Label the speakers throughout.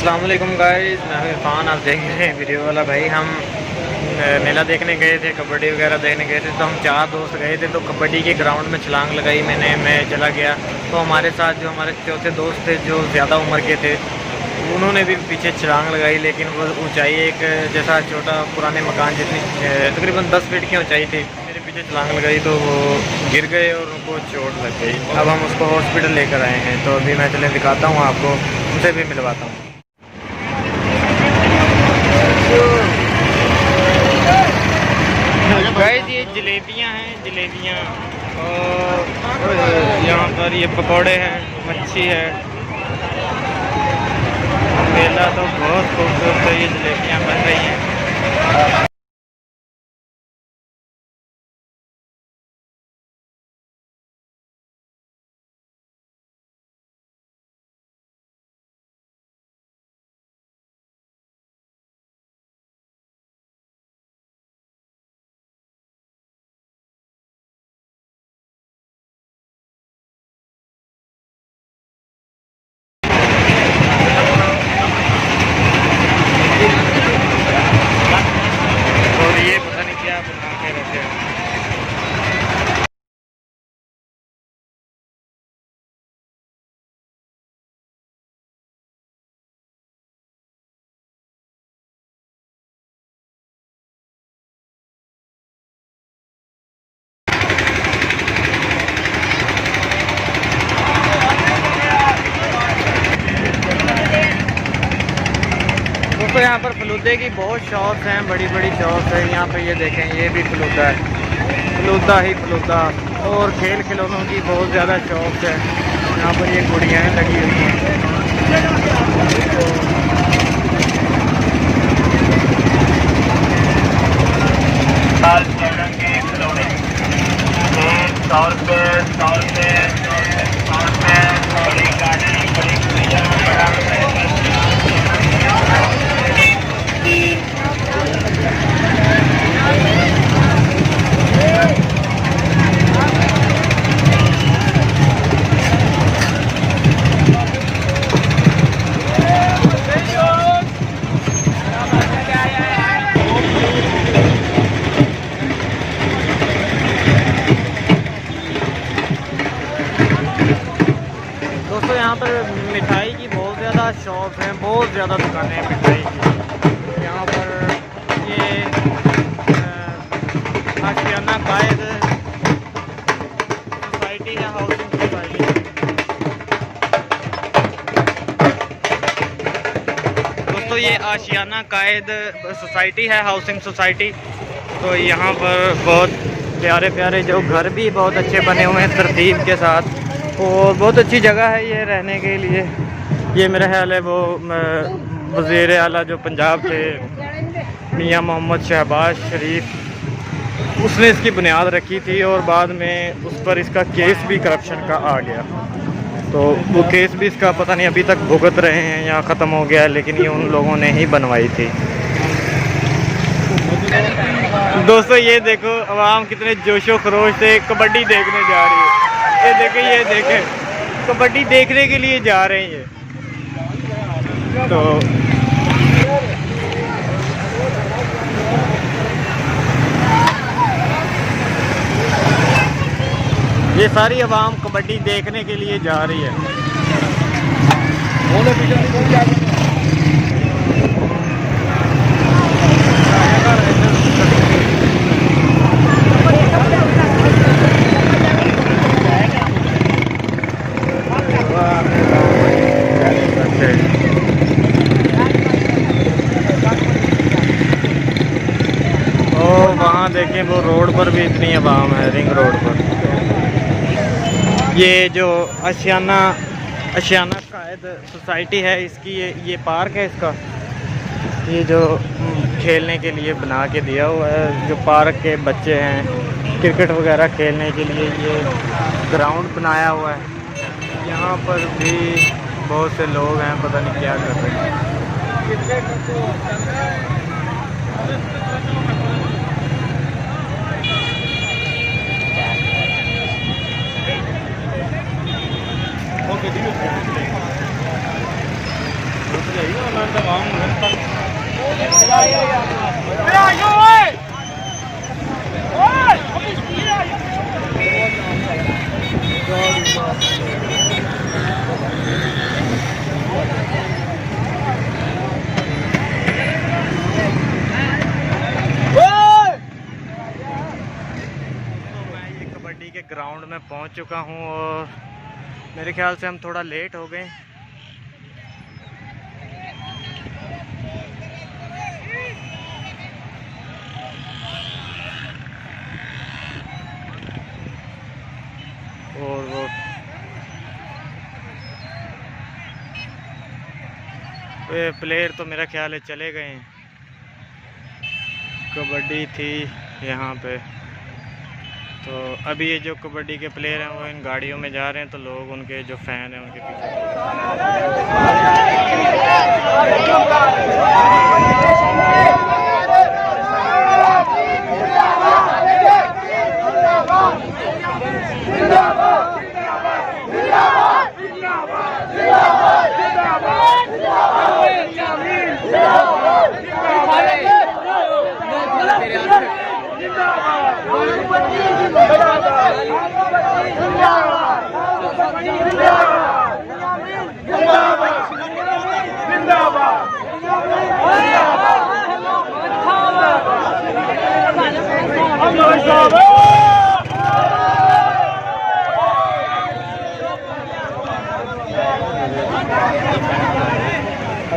Speaker 1: अस्सलाम वालेकुम गाइस, मैं हूं इरफान। आप देख रहे हैं वीडियो वाला भाई। हम मेला देखने गए थे, कबड्डी वगैरह देखने गए थे। तो हम 4 दोस्त गए थे। तो कबड्डी के ग्राउंड में छलांग लगाई मैं चला गया। तो हमारे साथ जो हमारे चौथे दोस्त थे जो ज़्यादा उम्र के थे, उन्होंने भी पीछे छलांग लगाई। लेकिन वो ऊंचाई एक जैसा छोटा पुराने मकान जितनी तकरीबन 10 फीट की ऊंचाई थी। मेरे पीछे छलांग लगाई तो वो गिर गए और उनको चोट लग गई। अब हम उसको हॉस्पिटल लेकर आए हैं। तो अभी मैं चले दिखाता हूँ आपको, उनसे भी मिलवाता हूँ। गाइस ये जलेबियाँ हैं, जलेबियाँ। और यहाँ पर ये पकोड़े हैं, मच्छी है। मेला तो बहुत खूबसूरत है, ये जलेबियाँ बन रही हैं। और ये पता नहीं क्या बना के रखे हैं। दोस्तों यहाँ पर फलूदे की बहुत शॉप्स हैं, बड़ी बड़ी शॉप्स हैं। यहाँ पे ये देखें, ये भी फलूदा है, फलूदा ही फलूदा। और खेल खिलौनों की बहुत ज़्यादा शॉप्स है। यहाँ पर ये गुड़ियाँ लगी हुई हैं। दोस्तों यहाँ पर मिठाई की बहुत ज़्यादा शॉप हैं, बहुत ज़्यादा दुकानें हैं मिठाई की। यहाँ पर ये आशियाना कायद सोसाइटी है, हाउसिंग सोसाइटी। दोस्तों ये आशियाना कायद सोसाइटी है, हाउसिंग सोसाइटी। तो यहाँ पर बहुत प्यारे प्यारे जो घर भी बहुत अच्छे बने हुए हैं तरतीब के साथ। और बहुत अच्छी जगह है ये रहने के लिए। ये मेरा ख्याल है वो वज़ीर आला जो पंजाब थे, मियां मोहम्मद शहबाज शरीफ, उसने इसकी बुनियाद रखी थी। और बाद में उस पर इसका केस भी करप्शन का आ गया। तो वो केस भी इसका पता नहीं अभी तक भुगत रहे हैं या ख़त्म हो गया है, लेकिन ये उन लोगों ने ही बनवाई थी। दोस्तों ये देखो अवाम कितने जोशो खरोश से कबड्डी देखने जा रही है। ये देखें कबड्डी देखने के लिए जा रहे हैं ये। तो ये सारी अवाम कबड्डी देखने के लिए जा रही है। वहाँ देखें वो रोड पर भी इतनी आवाम है, रिंग रोड पर। ये जो आशियाना कायद सोसाइटी है, इसकी ये पार्क है। इसका ये जो खेलने के लिए बना के दिया हुआ है, जो पार्क के बच्चे हैं क्रिकेट वगैरह खेलने के लिए ये ग्राउंड बनाया हुआ है। यहाँ पर भी बहुत से लोग हैं, पता नहीं क्या कर रहे हैं। मैं पहुंच चुका हूं और मेरे ख्याल से हम थोड़ा लेट हो गए। और वो प्लेयर तो मेरा ख्याल है चले गए हैं। कबड्डी थी यहाँ पे, तो अभी ये जो कबड्डी के प्लेयर हैं वो इन गाड़ियों में जा रहे हैं, तो लोग उनके जो फैन हैं उनके पीछे।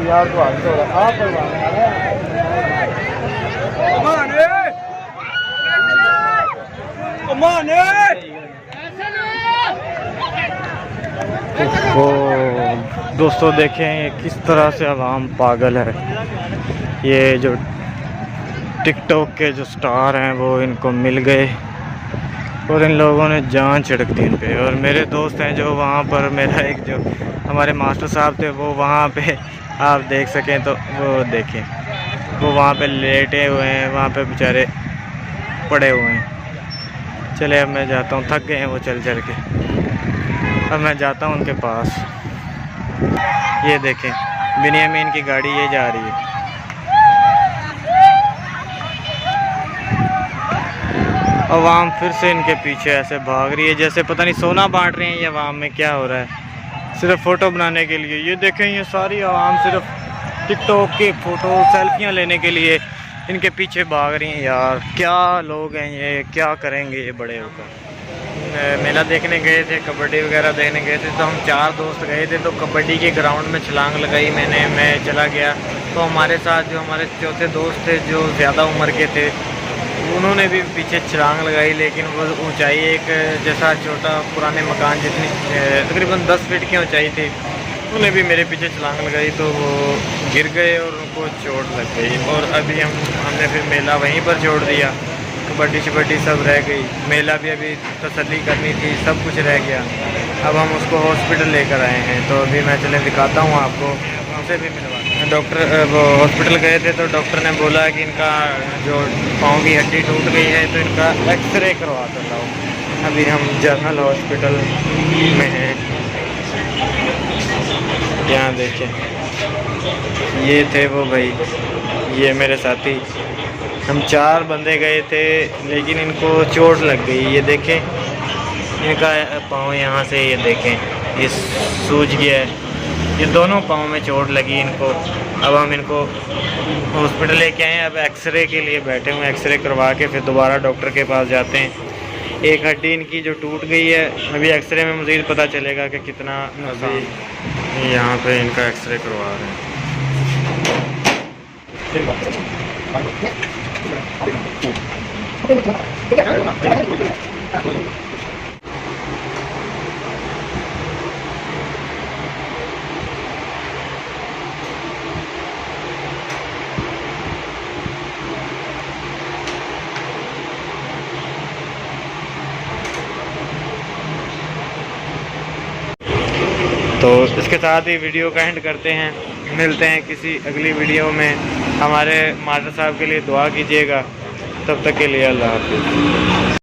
Speaker 1: यार तो हाथ हो रहा आप दोस्तों देखें किस तरह से आवाम पागल है। ये जो टिकटॉक के जो स्टार हैं वो इनको मिल गए और इन लोगों ने जान छिड़क दी इन पे। और मेरे दोस्त हैं जो वहाँ पर, मेरा एक जो हमारे मास्टर साहब थे वो वहाँ पे आप देख सकें तो वो देखें, वो वहाँ पे लेटे हुए हैं, वहाँ पे बेचारे पड़े हुए हैं। चले अब मैं जाता हूँ, थक गए हैं वो चल चल के, अब मैं जाता हूँ उनके पास। ये देखें बिनियामीन की गाड़ी ये जा रही है। अवाम फिर से इनके पीछे ऐसे भाग रही है जैसे पता नहीं सोना बांट रहे हैं। ये अवाम में क्या हो रहा है, सिर्फ फ़ोटो बनाने के लिए। ये देखें ये सारी आवाम सिर्फ टिकटॉक की फ़ोटो सेल्फियां लेने के लिए इनके पीछे भाग रही हैं। यार क्या लोग हैं ये, क्या करेंगे ये बड़े होकर। मेला देखने गए थे, कबड्डी वगैरह देखने गए थे, तो हम 4 दोस्त गए थे। तो कबड्डी के ग्राउंड में छलांग लगाई मैंने, मैं चला गया। तो हमारे साथ जो हमारे चौथे दोस्त थे जो ज़्यादा उम्र के थे, उन्होंने भी पीछे छलांग लगाई, लेकिन वो ऊंचाई एक जैसा छोटा पुराने मकान जितनी तकरीबन 10 फीट की ऊंचाई थी, उन्हें भी मेरे पीछे छलांग लगाई तो वो गिर गए और उनको चोट लग गई। और अभी हमने फिर मेला वहीं पर छोड़ दिया, कबड्डी शबड्डी सब रह गई, मेला भी अभी तसल्ली करनी थी, सब कुछ रह गया। अब हम उसको हॉस्पिटल लेकर आए हैं, तो अभी मैं चले दिखाता हूँ आपको, उनसे भी मिलवा। डॉक्टर वो हॉस्पिटल गए थे तो डॉक्टर ने बोला कि इनका जो पाँव की हड्डी टूट गई है तो इनका एक्सरे करवा कर लाओ। अभी हम जनरल हॉस्पिटल में हैं। यहाँ देखें ये थे वो भाई, ये मेरे साथी, हम 4 बंदे गए थे लेकिन इनको चोट लग गई। ये देखें इनका पाँव यहाँ से, ये देखें ये सूज गया है, ये दोनों पाँव में चोट लगी इनको। अब हम इनको हॉस्पिटल लेके आए हैं, अब एक्सरे के लिए बैठे हुए, एक्सरे करवा के फिर दोबारा डॉक्टर के पास जाते हैं। एक हड्डी इनकी जो टूट गई है, अभी एक्सरे में मज़ीद पता चलेगा कि कितना नुकसान। यहाँ पे इनका एक्सरे करवा रहे हैं। तो इसके साथ ही वीडियो का एंड करते हैं, मिलते हैं किसी अगली वीडियो में। हमारे मास्टर साहब के लिए दुआ कीजिएगा, तब तक के लिए अल्लाह हाफ़िज़।